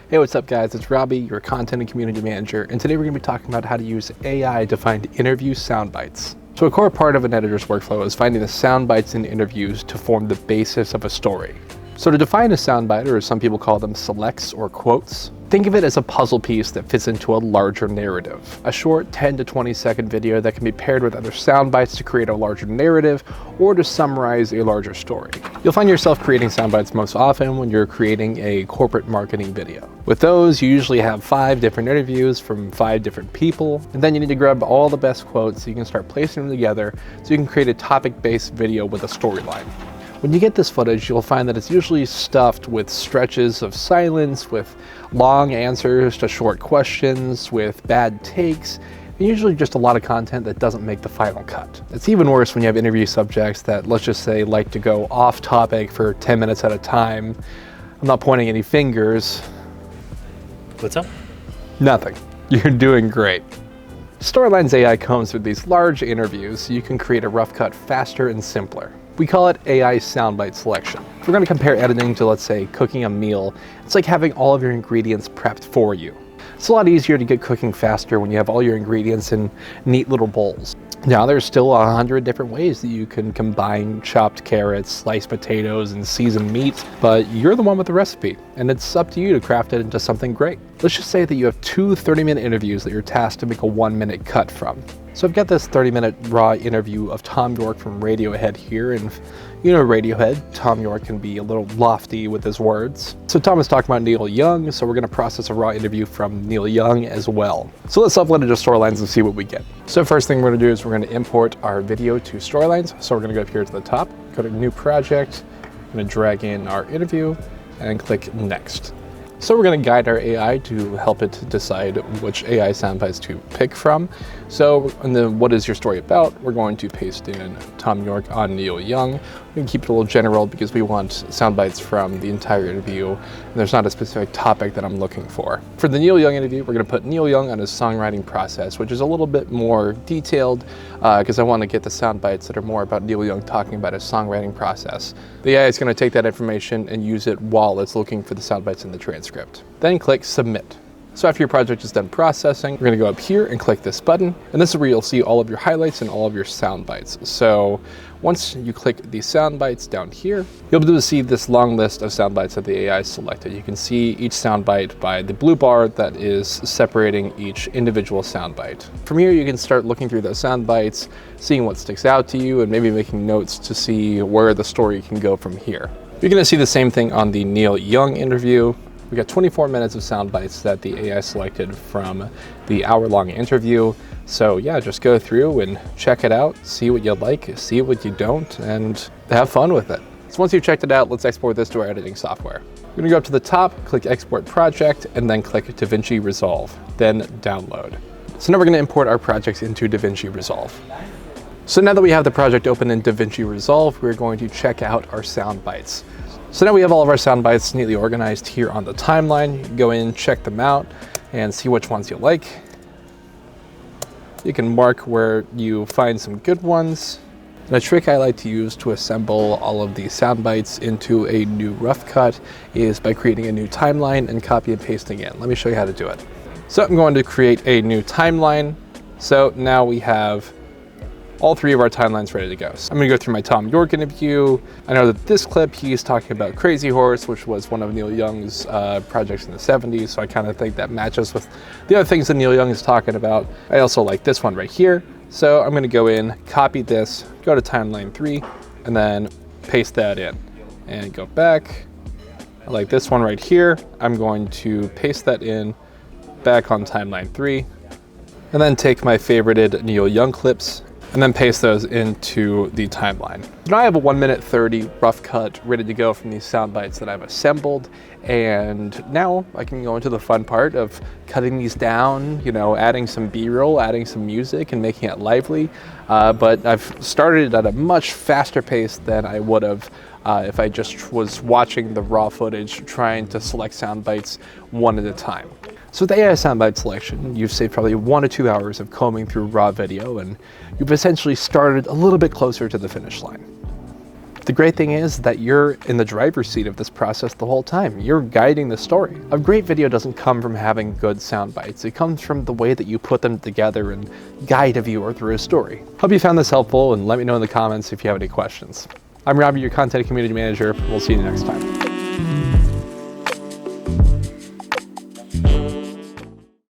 Hey, what's up guys? It's Robbie, your content and community manager, and today we're going to be talking about how to use AI to find interview sound bites. So a core part of an editor's workflow is finding the sound bites in interviews to form the basis of a story. So to define a soundbite, or as some people call them, selects or quotes, think of it as a puzzle piece that fits into a larger narrative. A short 10 to 20 second video that can be paired with other sound bites to create a larger narrative or to summarize a larger story. You'll find yourself creating sound bites most often when you're creating a corporate marketing video. With those, you usually have 5 different interviews from 5 different people, and then you need to grab all the best quotes so you can start placing them together so you can create a topic-based video with a storyline. When you get this footage, you'll find that it's usually stuffed with stretches of silence, with long answers to short questions, with bad takes, and usually just a lot of content that doesn't make the final cut. It's even worse when you have interview subjects that, let's just say, like to go off topic for 10 minutes at a time. I'm not pointing any fingers. What's up? Nothing. You're doing great. Storylines AI comes with these large interviews so you can create a rough cut faster and simpler. We call it AI soundbite selection. If we're going to compare editing to, let's say, cooking a meal, it's like having all of your ingredients prepped for you. It's a lot easier to get cooking faster when you have all your ingredients in neat little bowls. Now, there's still 100 different ways that you can combine chopped carrots, sliced potatoes, and seasoned meat, but you're the one with the recipe, and it's up to you to craft it into something great. Let's just say that you have 2 30-minute interviews that you're tasked to make a 1-minute cut from. So I've got this 30-minute raw interview of Tom York from Radiohead here, and you know Radiohead, Tom York can be a little lofty with his words. So Tom is talking about Neil Young, so we're going to process a raw interview from Neil Young as well. So let's upload it to Storylines and see what we get. So first thing we're going to do is we're going to import our video to Storylines. So we're going to go up here to the top, go to New Project, I'm going to drag in our interview, and click Next. So we're going to guide our AI to help it decide which AI soundbites to pick from. So, and then what is your story about? We're going to paste in Tom York on Neil Young. We can keep it a little general because we want soundbites from the entire interview, and there's not a specific topic that I'm looking for. For the Neil Young interview, we're going to put Neil Young on his songwriting process, which is a little bit more detailed because I want to get the soundbites that are more about Neil Young talking about his songwriting process. The AI is going to take that information and use it while it's looking for the soundbites in the transcript. Then click Submit. So after your project is done processing, we're going to go up here and click this button, and this is where you'll see all of your highlights and all of your sound bites. So once you click the sound bites down here, you'll be able to see this long list of sound bites that the AI selected. You can see each sound bite by the blue bar that is separating each individual sound bite. From here, you can start looking through those sound bites, seeing what sticks out to you, and maybe making notes to see where the story can go from here. You're going to see the same thing on the Neil Young interview. We got 24 minutes of sound bites that the AI selected from the hour-long interview. So yeah, just go through and check it out, see what you like, see what you don't, and have fun with it. So once you've checked it out, let's export this to our editing software. We're gonna go up to the top, click Export Project, and then click DaVinci Resolve, then Download. So now we're gonna import our projects into DaVinci Resolve. So now that we have the project open in DaVinci Resolve, we're going to check out our sound bites. So now we have all of our sound bites neatly organized here on the timeline. You can go in, check them out, and see which ones you like. You can mark where you find some good ones. And a trick I like to use to assemble all of these sound bites into a new rough cut is by creating a new timeline and copy and pasting it. Let me show you how to do it. So I'm going to create a new timeline. So now we have all 3 of our timelines ready to go. So I'm gonna go through my Tom York interview. I know that this clip, he's talking about Crazy Horse, which was one of Neil Young's projects in the 70s. So I kind of think that matches with the other things that Neil Young is talking about. I also like this one right here. So I'm gonna go in, copy this, go to timeline 3, and then paste that in. And go back. I like this one right here. I'm going to paste that in back on timeline 3. And then take my favorited Neil Young clips and then paste those into the timeline. Now I have a 1:30 rough cut ready to go from these sound bites that I've assembled, and now I can go into the fun part of cutting these down, you know, adding some B-roll, adding some music, and making it lively. But I've started at a much faster pace than I would have if I just was watching the raw footage, trying to select sound bites one at a time. So with AI soundbite selection, you've saved probably 1 to 2 hours of combing through raw video, and you've essentially started a little bit closer to the finish line. The great thing is that you're in the driver's seat of this process the whole time. You're guiding the story. A great video doesn't come from having good sound bites. It comes from the way that you put them together and guide a viewer through a story. Hope you found this helpful, and let me know in the comments if you have any questions. I'm Robbie, your content and community manager. We'll see you next time.